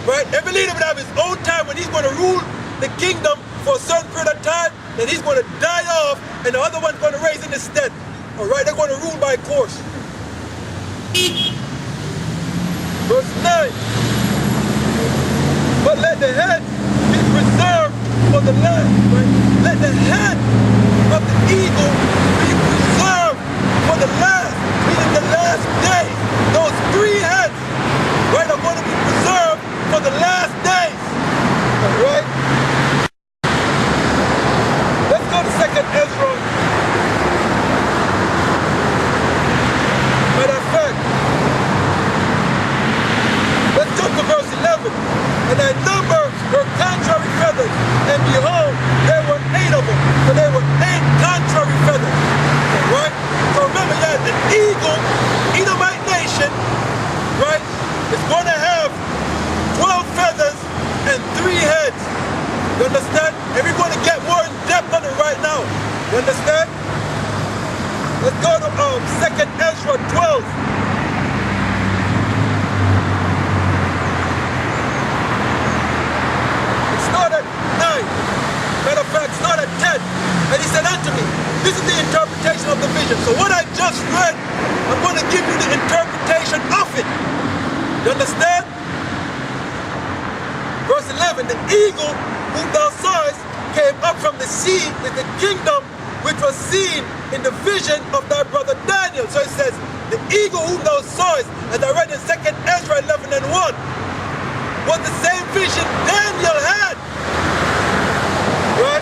right? Every leader will have his own time when he's going to rule the kingdom for a certain period of time, then he's going to die off, and the other one's going to raise in his stead. All right, they're going to rule by course. Verse 9. But let the head be preserved for the last. Right? Let the head of the eagle be preserved for the last, meaning the last day. Those 3 heads, right, are going to be preserved for the last days. All right? Let's go to 2nd Ezra. Matter of fact, let's jump to verse 11. And thy number were contrary feathers, and behold, there were 8 of them. So there were 8 contrary feathers. Right? So remember, you had an eagle, Edomite nation, right? It's going to have 12 feathers and 3 heads. You understand? And we're going to get more in depth on it right now. You understand? Let's go to 2nd Ezra 12. Start at 9. Matter of fact, start at 10. And he said unto me, this is the interpretation of the vision. So what I just read, I'm going to give you the interpretation of it. You understand? Verse 11, the eagle whom thou sawest came up from the sea with the kingdom which was seen in the vision of thy brother Daniel. So it says, the eagle whom thou sawest, as I read in 2nd Ezra 11 and 1, was the same vision Daniel had. Right?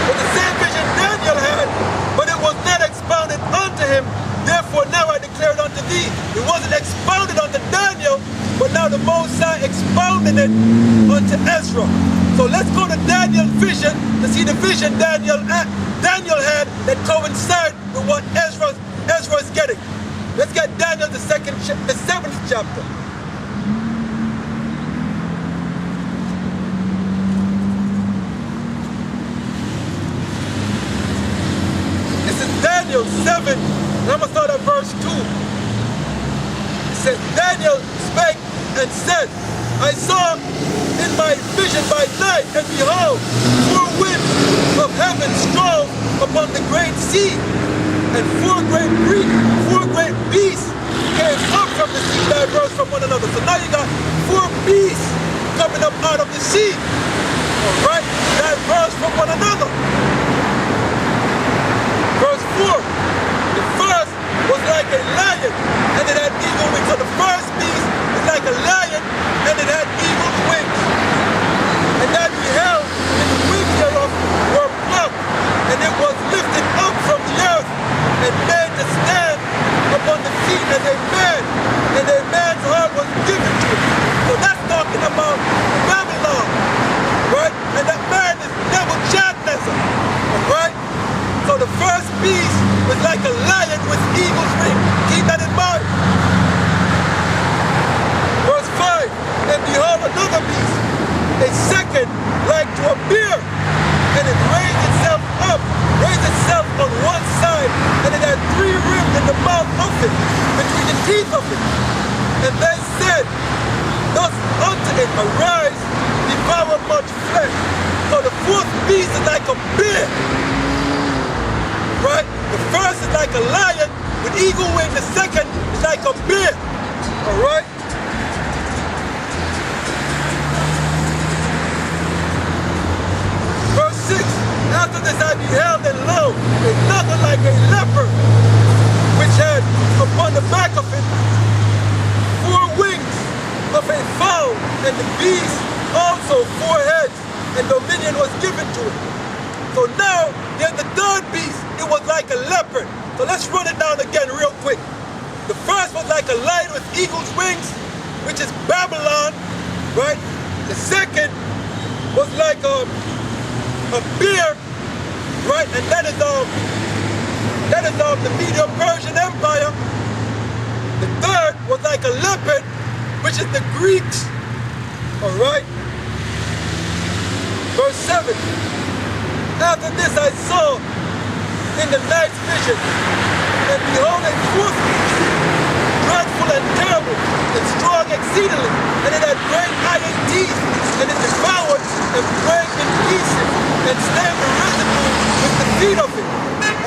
Was the same vision Daniel had, but it was not expounded unto him. Therefore now I declare it unto thee. It wasn't expounded unto Daniel, but now the Most High expounded it unto Ezra. So let's go to Daniel's vision to see the vision Daniel had that coincide with what Ezra is getting. Let's get Daniel the 7th chapter. Daniel 7, and I'm going to start at verse 2. It says, Daniel spake and said, I saw in my vision by night, and behold, 4 winds of heaven strove upon the great sea, and 4 great beasts came up from the sea, diverse from one another. So now you got 4 beasts coming up out of the sea, all right, diverse from one another. Verse 4, the first was like a lion, and it had eagle wings. So the first beast was like a lion, and it had eagle's wings. And that beheld, and the wings thereof were plucked, and it was lifted up from the earth, and made to stand upon the feet as a man, and a man's heart was given to it. So that's talking about Babylon, right? And that man is Nebuchadnezzar, all right? So the first beast was like a lion with eagle's wings. Keep that in mind. Verse 5, and behold another beast, a second like to a bear, and it raised itself on one side, and it had 3 ribs in the mouth of it, between the teeth of it. And they said, thus unto it, arise, devour much flesh. So the 4th beast is like a bear. Right? The first is like a lion with eagle wings. The second is like a bear. All right? Verse 6. After this I beheld, and lo, another like a leopard, which had upon the back of it 4 wings of a fowl, and the beast also 4 heads, and dominion was given to it. So now there's the 3rd beast. It was like a leopard. So let's run it down again real quick. The first was like a lion with eagle's wings, which is Babylon, right? The second was like a bear, right? And that is the Medo-Persian Empire. The 3rd was like a leopard, which is the Greeks, all right? Verse 7. After this I saw in the night's vision, and behold a 4th beast, dreadful and terrible, and strong exceedingly, and it had great iron teeth, and it devoured and brake in pieces, and snared the residue with the feet of it.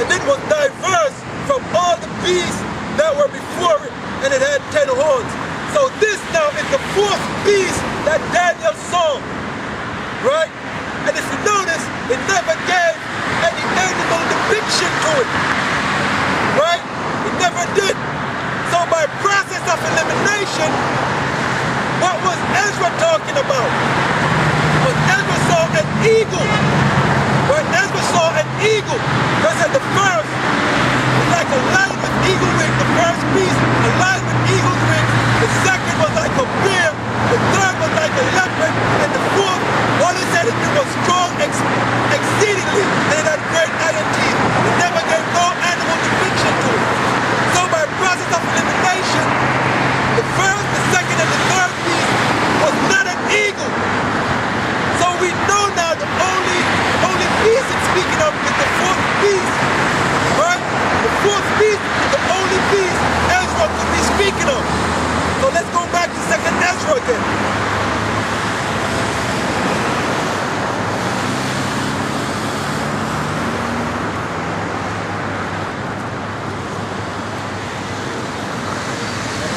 And it was diverse from all the beasts that were before it, and it had 10 horns. So this now is the fourth beast that Daniel saw, right? And if you notice, it never gave any animal depiction to it, right? It never did. So by process of elimination, what was Ezra talking about? Was Ezra saw an eagle, right? Ezra saw an eagle, because at the first, was like a lion with eagle wings, the first beast, a lion with eagle's wings, the second was like a bear, the third was like a leopard, and the fourth, all it said is it was strong exceedingly, and it had great iron teeth. It never gave no animal depiction to it. So by process of elimination, the first, the second, and the third beast was not an eagle. So we know now the only beast it's speaking of is the fourth beast, right? The fourth beast is the only beast Ezra could be speaking of. So let's go back to 2nd Ezra again.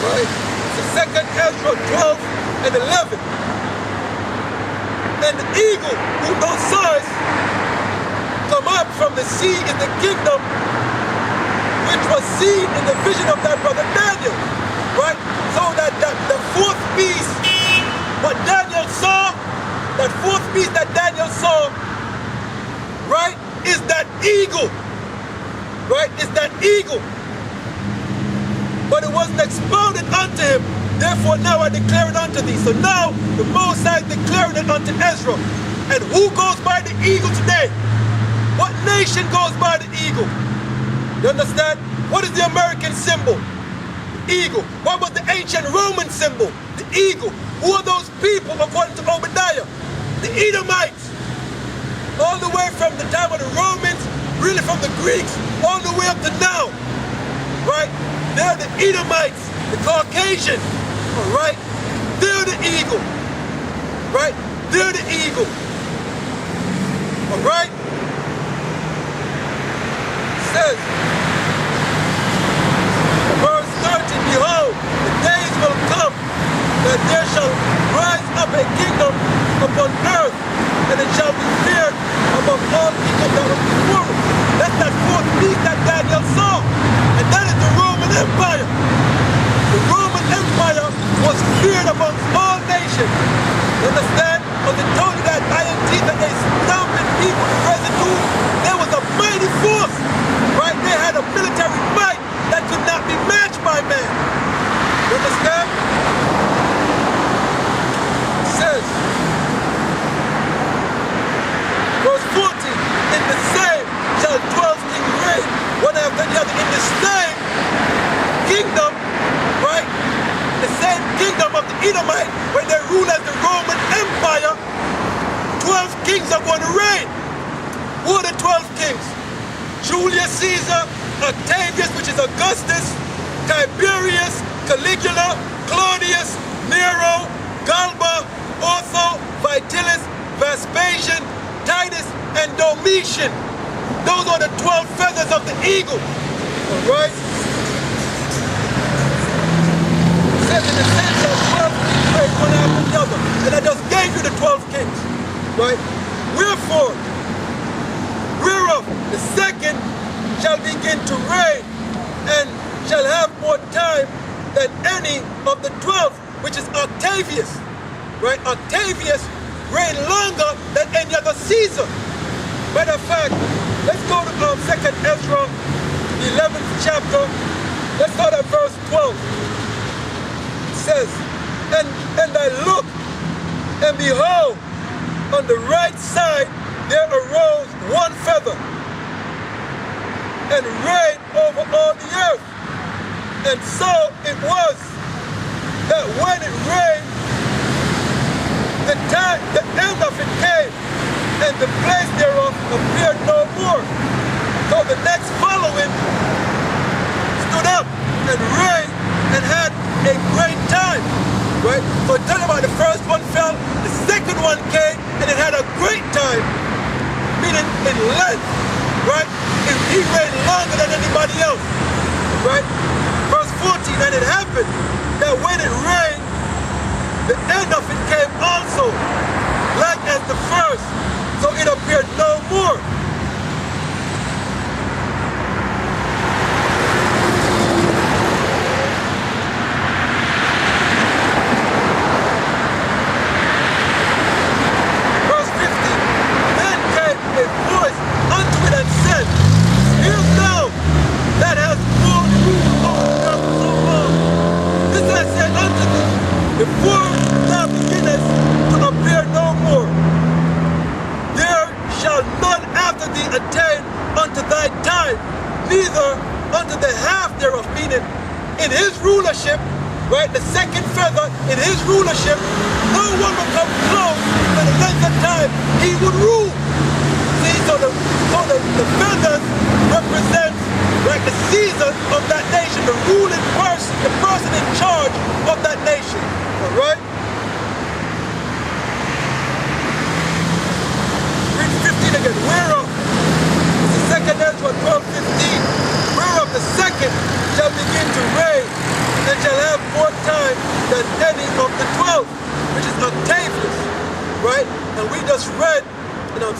Right? So 2nd Ezra 12 and 11. And the eagle who no size come up from the sea in the kingdom, which was seen in the vision of thy brother Daniel. Right? So that the fourth beast, what Daniel saw, that fourth beast that Daniel saw, right, is that eagle. Right? Is that eagle. But it wasn't expounded unto him. Therefore now I declare it unto thee. So now the Most High is declaring it unto Ezra. And who goes by the eagle today? What nation goes by the eagle? You understand? What is the American symbol? Eagle. What was the ancient Roman symbol? The eagle. Who are those people according to Obadiah? The Edomites. All the way from the time of the Romans, really from the Greeks, all the way up to now. Right? They're the Edomites, the Caucasian. Alright? They're the eagle. Right? They're the eagle. Alright? It says, verse 30, behold, the days will come that there shall rise up a kingdom upon earth, and it shall be feared above all kingdoms that was before it. That's that fourth beast that Daniel saw. And that is the Roman Empire. The Roman Empire was feared amongst all nations. You understand? Because it told you that iron teeth that they stomping people with residue, there was a mighty force. Right? They had a military might that could not be matched by man. You understand? It says, verse 14, in the same shall 12 kings reign, one after the other, in the same kingdom, right? The same kingdom of the Edomite, when they rule as the Roman Empire, 12 kings are going to reign. Who are the 12 kings? Julius Caesar, Octavius, which is Augustus, Tiberius, Caligula, Claudius, Nero, Galba, Otho, Vitellius, Vespasian, Titus, and Domitian. Those are the 12 feathers of the eagle. Alright? It says in the sense of 12 kings reign one after the other. And I just gave you the 12 kings. Right? Wherefore, whereof the second shall begin to reign and shall have more time than any of the 12, which is Octavius. Right? Octavius reigned longer than any other Caesar. Matter of fact, let's go to 2nd Ezra, the 11th chapter. Let's start at verse 12. It says, And I looked, and behold, on the right side there arose one feather, and reigned over all the earth. And so it was that when it reigned, the end of it came, and the place thereof appeared no more. So the next following stood up and reigned and had a great time. right? So tell about the first one fell, the second one came, and it had a great time, meaning in length, right? He reigned longer than anybody else, right? Verse 14, and it happened that when it rained, the end of it came also, like as the first, so it appeared no more. Verse 15, then came a voice unto it and said, hear thou that hast borne rule over the earth so long. This I said unto thee, before thou beginnest to appear no more, there shall none after thee attain unto thy time, neither unto the half thereof, meaning in his rulership, right, the second feather, in his rulership, no one will come close to the length of time he would rule. See, so the feathers represent, right, the season of that nation, the ruling person, the person in charge of that nation. All right? Read 15 again. Whereof, the second Ezra 12:15, whereof the second shall begin to reign and shall have more time than any of the 12, which is Octavius, right? And we just read,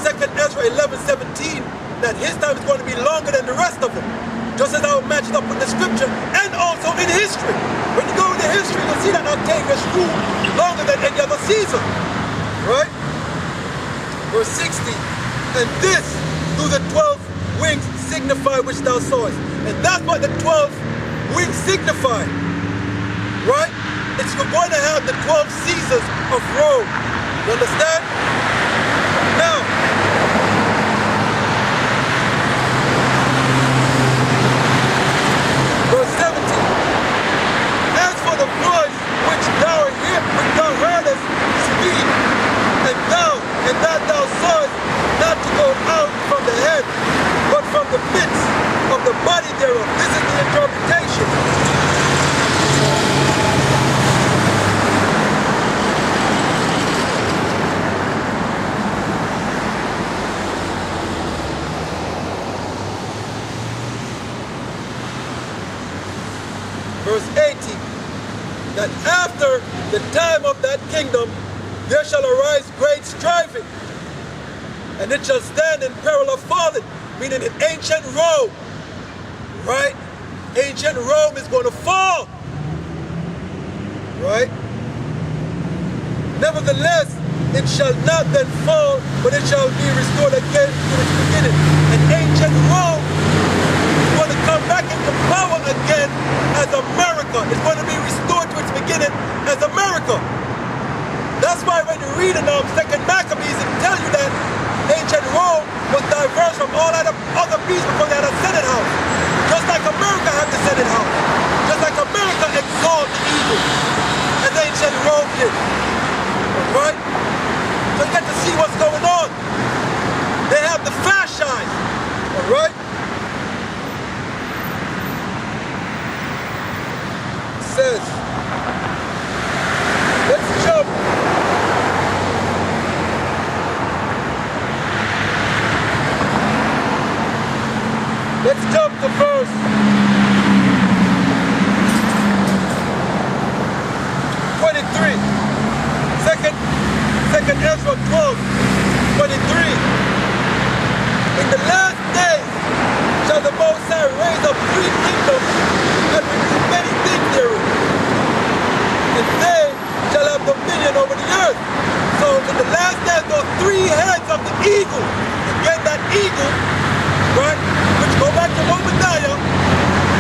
second Ezra 11:17, that his time is going to be longer than the rest of them. Just as how it matched up with the scripture and also in history. When you go into history, you'll see that Octavius ruled longer than any other Caesar. Right? Verse 60, and this do the 12 wings signify which thou sawest. And that's what the 12 wings signify. Right? It's you're going to have the 12 Caesars of Rome. You understand? Now, verse 17, as for the voice which thou heardest speak, and that thou sawest not to go out from the head, but from the midst of the body thereof. This is the interpretation. Verse 18, that after the time of that kingdom there shall arise great striving, and it shall stand in peril of falling, meaning in ancient Rome, right? Ancient Rome is going to fall, right? Nevertheless, it shall not then fall, but it shall be restored again to its beginning. And ancient Rome is going to come back into power again as America. It's going to be restored to its beginning as America. That's why when you read in Second Maccabees, it tells you that ancient Rome was diverse from all other beasts because they had a Senate house. Just like America had the Senate house. Just like America exalted the eagle, as ancient Rome did. Right? So you get to see what's going on. They have the fasci. Alright? It says, let's jump. Let's jump to verse 23. Second Ezra 12:23. In the last days shall the Most High raise up 3 kingdoms and renew many things therein. And they shall have dominion over the earth. So in the last days, those 3 heads of the eagle, again that eagle, right, which go back to Obadiah,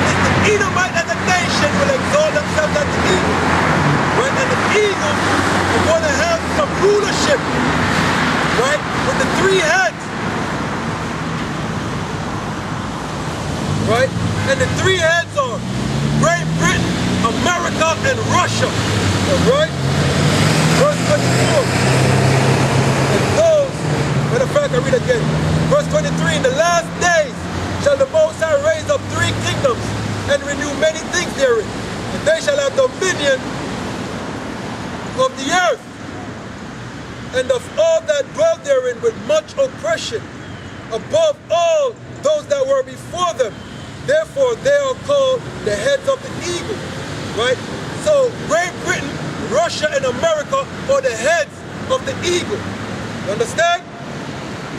is the Edomite as a nation will exalt themselves as the eagle. Right? And the eagle is going to have some rulership, right, with the 3 heads. Right? And the 3 heads are Great Britain, America, and Russia. Alright? Verse 24. And those, matter of fact, I read again. Verse 23, in the last days shall the Most High raise up 3 kingdoms and renew many things therein. And they shall have dominion and of all that dwell therein with much oppression, above all those that were before them. Therefore they are called the heads of the eagle, right? So Great Britain, Russia, and America are the heads of the eagle. You understand?